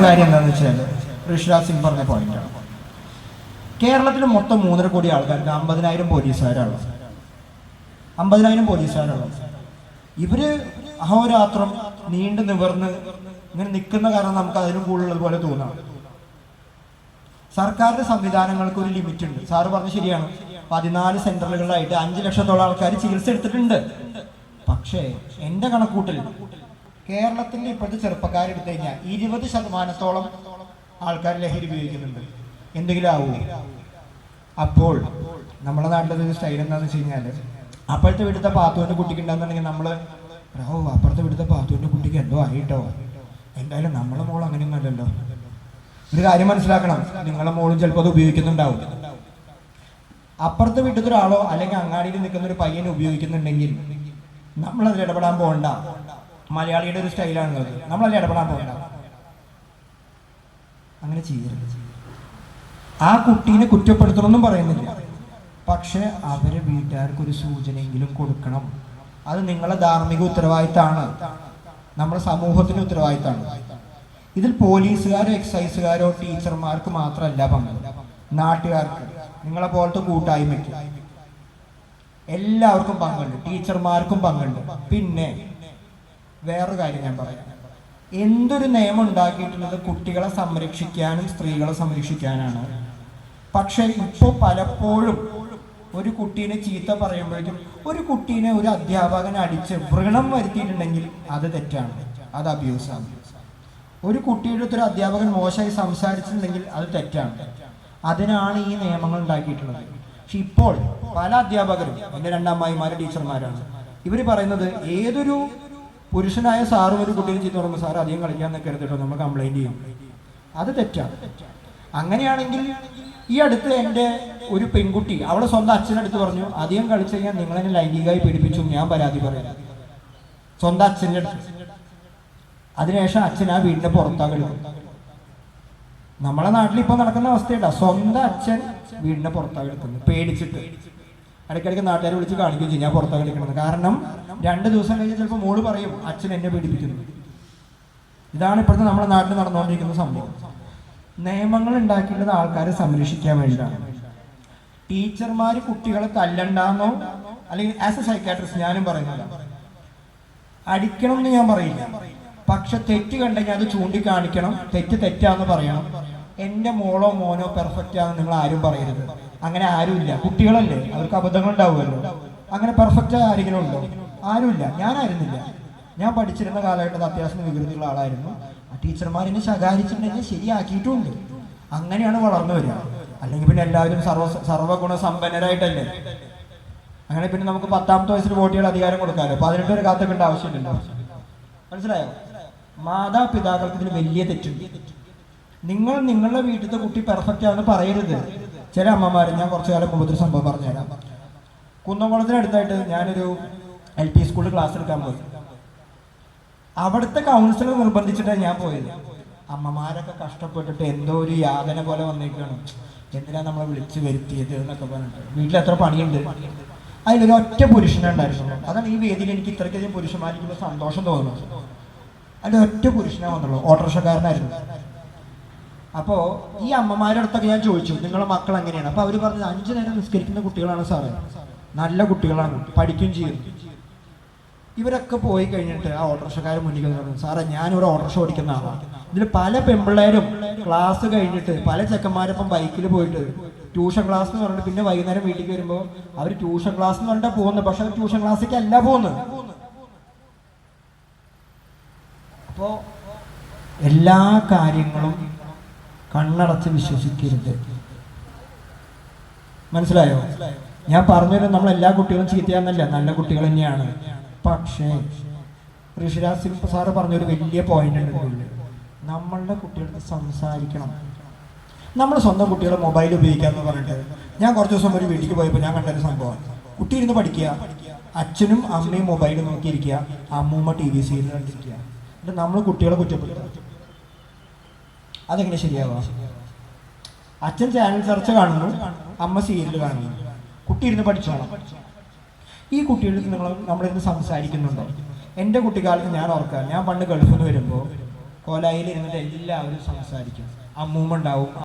കാര്യം എന്താണെന്ന് വെച്ചാൽ ഋഷിരാജ് സിംഗ് പറഞ്ഞ പോയിന്റാണ്. കേരളത്തിൽ മൊത്തം 3.5 കോടി ആൾക്കാർക്ക് 50,000 പോലീസുകാരാണ്. 50,000 പോലീസുകാരാണ്. ഇവര് അഹോരാത്രം നീണ്ടു നിവർന്ന് ഇങ്ങനെ നിൽക്കുന്ന കാരണം നമുക്ക് അതിനും കൂടുതലുള്ളത് പോലെ തോന്നാം. സർക്കാരിന്റെ സംവിധാനങ്ങൾക്ക് ഒരു ലിമിറ്റ് ഉണ്ട്. സാറ് പറഞ്ഞ ശരിയാണ്. 14 സെന്ററുകളിലായിട്ട് 5 ലക്ഷത്തോളം ആൾക്കാർ ചികിത്സ എടുത്തിട്ടുണ്ട്. പക്ഷേ എൻ്റെ കണക്കൂട്ടിൽ കേരളത്തിന്റെ ഇപ്പോഴത്തെ ചെറുപ്പക്കാരെടുത്തു കഴിഞ്ഞാൽ 20% ആൾക്കാർ ലഹരി ഉപയോഗിക്കുന്നുണ്ട്. എന്തെങ്കിലും ആവുമോ? അപ്പോൾ നമ്മുടെ നാട്ടിലൊരു സ്റ്റൈൽ എന്താണെന്ന് വെച്ച് കഴിഞ്ഞാൽ, അപ്പോഴത്തെ വീട്ടിലത്തെ പാത്തുവിൻ്റെ കുട്ടിക്ക് ഉണ്ടാകുന്നുണ്ടെങ്കിൽ നമ്മൾ അപ്പുറത്തെ വീട്ടിലത്തെ പാത്തുവിൻ്റെ കുട്ടിക്ക് എന്തോ ആയിട്ടോ, എന്തായാലും നമ്മളെ മോൾ അങ്ങനെയൊന്നും അല്ലല്ലോ. ഒരു കാര്യം മനസ്സിലാക്കണം, നിങ്ങളെ മോളും ചിലപ്പോൾ അത് ഉപയോഗിക്കുന്നുണ്ടാവും. അപ്പുറത്തെ വീട്ടിലത്തെ ഒരാളോ അല്ലെങ്കിൽ അങ്ങാടിയിൽ നിൽക്കുന്ന ഒരു പയ്യനെ ഉപയോഗിക്കുന്നുണ്ടെങ്കിൽ നമ്മളതിൽ ഇടപെടാൻ പോകണ്ട. മലയാളിയുടെ ഒരു സ്റ്റൈലാണുള്ളത്. നമ്മളതിൽ ഇടപെടാൻ പോകണ്ട. അങ്ങനെ ചെയ്യരുത്. ആ കുട്ടീനെ കുറ്റപ്പെടുത്തണമെന്നും പറയുന്നില്ല. പക്ഷെ അവരെ വീട്ടുകാർക്കൊരു സൂചനയെങ്കിലും കൊടുക്കണം. അത് നിങ്ങളെ ധാർമ്മിക ഉത്തരവാദിത്തമാണ്, നമ്മുടെ സമൂഹത്തിന്റെ ഉത്തരവാദിത്തമാണ്. ഇതിൽ പോലീസുകാരോ എക്സൈസുകാരോ ടീച്ചർമാർക്ക് മാത്രമല്ല പങ്ക്, നാട്ടുകാർക്ക്, നിങ്ങളെ പോലത്തെ കൂട്ടായ്മയ്ക്ക് എല്ലാവർക്കും പങ്കുണ്ട്, ടീച്ചർമാർക്കും പങ്കുണ്ട്. പിന്നെ വേറൊരു കാര്യം ഞാൻ പറയാം. എന്തൊരു നിയമം ഉണ്ടാക്കിയിട്ടുള്ളത് കുട്ടികളെ സംരക്ഷിക്കാനും സ്ത്രീകളെ സംരക്ഷിക്കാനാണ്. പക്ഷെ ഇപ്പോൾ പലപ്പോഴും ഒരു കുട്ടീനെ ചീത്ത പറയുമ്പോഴേക്കും, ഒരു കുട്ടീനെ ഒരു അധ്യാപകൻ അടിച്ച് വ്രണം വരുത്തിയിട്ടുണ്ടെങ്കിൽ അത് തെറ്റാണ്, അത് അബ്യൂസാണ്. ഒരു കുട്ടിയുടെ അടുത്തൊരു അധ്യാപകൻ മോശമായി സംസാരിച്ചിട്ടുണ്ടെങ്കിൽ അത് തെറ്റാണ്. അതിനാണ് ഈ നിയമങ്ങൾ ഉണ്ടാക്കിയിട്ടുള്ളത്. പക്ഷെ ഇപ്പോൾ പല അധ്യാപകരും, എൻ്റെ 2 അമ്മായിമാര് ടീച്ചർമാരാണ്, ഇവർ പറയുന്നത് ഏതൊരു പുരുഷനായ സാറും ഒരു കുട്ടീനെ ചീത്ത പറയുമ്പോൾ, സാർ അധികം കളിക്കാൻ നിൽക്കരുത്, നമ്മൾ കംപ്ലൈൻറ്റ് ചെയ്യും. അത് തെറ്റാണ്. അങ്ങനെയാണെങ്കിൽ ഈ അടുത്ത് എൻ്റെ ഒരു പെൺകുട്ടി അവളെ സ്വന്തം അച്ഛനടുത്ത് പറഞ്ഞു, അധികം കളിച്ചു കഴിഞ്ഞാൽ നിങ്ങളെന്നെ ലൈംഗികമായി പീഡിപ്പിച്ചു, ഞാൻ പരാതി പറയാം. സ്വന്തം അച്ഛൻ്റെ അടുത്ത്. അതിനുശേഷം അച്ഛൻ ആ വീടിന്റെ പുറത്താ കളിക്കും. നമ്മളെ നാട്ടിൽ ഇപ്പൊ നടക്കുന്ന അവസ്ഥയുണ്ട, സ്വന്തം അച്ഛൻ വീടിന്റെ പുറത്താ കളിക്കുന്നത് പേടിച്ചിട്ട്. ഇടയ്ക്കിടയ്ക്ക് നാട്ടുകാരെ വിളിച്ച് കാണിക്കുകയും ചെയ്യും ഞാൻ പുറത്താ കളിക്കണത്. കാരണം 2 ദിവസം കഴിഞ്ഞ് ചിലപ്പോൾ മോള് പറയും അച്ഛൻ എന്നെ പീഡിപ്പിക്കുന്നു. ഇതാണ് ഇപ്പോഴത്തെ നമ്മുടെ നാട്ടിൽ നടന്നുകൊണ്ടിരിക്കുന്ന സംഭവം. നിയമങ്ങൾ ഉണ്ടാക്കിയിട്ടുള്ളത് ആൾക്കാരെ സംരക്ഷിക്കാൻ വേണ്ടിയിട്ടാണ്. ടീച്ചർമാർ കുട്ടികളെ തല്ലണ്ടാന്നോ, അല്ലെങ്കിൽ ആസ് എ സൈക്കാട്രിസ്റ്റ് ഞാനും പറയുന്നില്ല, അടിക്കണം എന്ന് ഞാൻ പറയില്ല. പക്ഷെ തെറ്റ് കണ്ടെങ്കിൽ അത് ചൂണ്ടിക്കാണിക്കണം, തെറ്റ് തെറ്റാന്ന് പറയണം. എൻ്റെ മോളോ മോനോ പെർഫെക്റ്റ് ആണെന്ന് നിങ്ങൾ ആരും പറയരുത്. അങ്ങനെ ആരുമില്ല. കുട്ടികളല്ലേ, അവർക്ക് അബദ്ധങ്ങൾ ഉണ്ടാവുമല്ലോ. അങ്ങനെ പെർഫെക്റ്റ് ആരെങ്കിലും ഉണ്ടോ? ആരുമില്ല. ഞാനായിരുന്നില്ല. ഞാൻ പഠിച്ചിരുന്ന കാലഘട്ടത്തിൽ അത്യാവശ്യം വികൃതിയുള്ള ആളായിരുന്നു. ടീച്ചർമാരെന്നെ ശകാരിച്ചിട്ടുണ്ടെങ്കിൽ ശരിയാക്കിയിട്ടുമുണ്ട്. അങ്ങനെയാണ് വളർന്നു വരിക. അല്ലെങ്കിൽ പിന്നെ എല്ലാവരും സർവ്വഗുണസമ്പന്നരായിട്ടല്ലേ. അങ്ങനെ പിന്നെ നമുക്ക് 10ാമത്തെ വയസ്സിൽ വോട്ട് ചെയ്യാൻ അധികാരം കൊടുക്കാമല്ലോ. 18 വരെ കാത്തിക്കേണ്ട ആവശ്യമില്ലല്ലോ. മനസ്സിലായോ? മാതാപിതാക്കൾക്ക് ഇതിൽ വലിയ തെറ്റുണ്ട്. നിങ്ങൾ നിങ്ങളുടെ വീട്ടിലത്തെ കുട്ടി പെർഫെക്റ്റ് ആണെന്ന് പറയരുത്. ചില അമ്മമാർ, ഞാൻ കുറച്ചു കാലം മുമ്പ് ഒരു സംഭവം പറഞ്ഞുതരാം. കുന്നംകുളത്തിനടുത്തായിട്ട് ഞാനൊരു LP സ്കൂളിൽ ക്ലാസ് എടുക്കാൻ പോയി. അവിടുത്തെ കൗൺസിലർ നിർബന്ധിച്ചിട്ടാണ് ഞാൻ പോയത്. അമ്മമാരൊക്കെ കഷ്ടപ്പെട്ടിട്ട് എന്തോ ഒരു യാതന പോലെ വന്നേക്കാണ്, എന്തിനാ നമ്മളെ വിളിച്ച് വരുത്തിയത് എന്നൊക്കെ പറഞ്ഞിട്ട്. വീട്ടിൽ എത്ര പണിയുണ്ട്. അതിലൊരു ഒറ്റ പുരുഷനുണ്ടായിരുന്നു. അതാണ് ഈ വേദിയിൽ എനിക്ക് ഇത്രയ്ക്കധികം പുരുഷന്മാരിക്കുമ്പോൾ സന്തോഷം തോന്നുന്നത്. അതിൽ ഒറ്റ പുരുഷനെ വന്നുള്ളൂ, ഓട്ടോറിക്ഷക്കാരനായിരുന്നു. അപ്പോൾ ഈ അമ്മമാരുടെ അടുത്തൊക്കെ ഞാൻ ചോദിച്ചു, നിങ്ങളുടെ മക്കൾ എങ്ങനെയാണ്? അപ്പോൾ അവർ പറഞ്ഞത് 5 നേരം നിസ്കരിക്കുന്ന കുട്ടികളാണ് സാറേ, നല്ല കുട്ടികളാണ്, പഠിക്കുകയും ചെയ്യും. ഇവരൊക്കെ പോയി കഴിഞ്ഞിട്ട് ആ ഓട്ടോറിക്ഷക്കാരൻ മുന്നിൽ പറഞ്ഞു, സാറേ ഞാനൊരു ഓട്ടോറിക്ഷ ഓടിക്കുന്ന ആളാണ്. ഇതിൽ പല പെൺപിള്ളേരും ക്ലാസ് കഴിഞ്ഞിട്ട് പല ചെക്കന്മാരൊപ്പം ബൈക്കിൽ പോയിട്ട് ട്യൂഷൻ ക്ലാസ് എന്ന് പറഞ്ഞിട്ട് പിന്നെ വൈകുന്നേരം വീട്ടിൽ വരുമ്പോൾ അവർ ട്യൂഷൻ ക്ലാസ് എന്ന് പറഞ്ഞിട്ടാണ് പോകുന്നത്. പക്ഷെ അവർ ട്യൂഷൻ ക്ലാസ്സിലേക്ക് അല്ല പോകുന്നത്. അപ്പോൾ എല്ലാ കാര്യങ്ങളും കണ്ണടച്ച് വിശ്വസിക്കരുത്. മനസ്സിലായോ? ഞാൻ പറഞ്ഞത് നമ്മൾ എല്ലാ കുട്ടികളും ചീത്തയാന്നല്ല, നല്ല കുട്ടികൾ തന്നെയാണ്. പക്ഷേ ഋഷിരാജ് സിംഗ് സാറ് പറഞ്ഞൊരു വലിയ പോയിന്റ് ഉണ്ട്. നമ്മളുടെ കുട്ടികൾക്ക് സംസാരിക്കണം. നമ്മൾ സ്വന്തം കുട്ടികളെ മൊബൈൽ ഉപയോഗിക്കാമെന്ന് പറഞ്ഞിട്ട്, ഞാൻ കുറച്ച് ദിവസം ഒരു വീട്ടിലേക്ക് പോയപ്പോൾ ഞാൻ കണ്ടൊരു സംഭവം. കുട്ടി ഇരുന്ന് പഠിക്കുക, അച്ഛനും അമ്മയും മൊബൈൽ നോക്കിയിരിക്കുക, അമ്മൂമ്മ TV സീരിയൽ കണ്ടിരിക്കുക. എന്നിട്ട് നമ്മൾ കുട്ടികളെ കുറ്റപ്പെടുത്തുക. അതെങ്ങനെ ശരിയാവുക? അച്ഛൻ ചാനൽ ചർച്ച കാണുന്നു, അമ്മ സീരിയൽ കാണുന്നു, കുട്ടി ഇരുന്ന് പഠിച്ചോളാം. ഈ കുട്ടികൾക്ക് നമ്മളിരുന്ന് സംസാരിക്കുന്നുണ്ടോ? എൻ്റെ കുട്ടിക്കാലത്ത് ഞാൻ ഓർക്കാം, ഞാൻ പണ്ട് ഗൾഫിൽ നിന്ന് വരുമ്പോൾ കോലായിൽ ഇരുന്നിട്ട് എല്ലാവരും സംസാരിക്കും. അമ്മൂമ്മ ഉണ്ടാവും,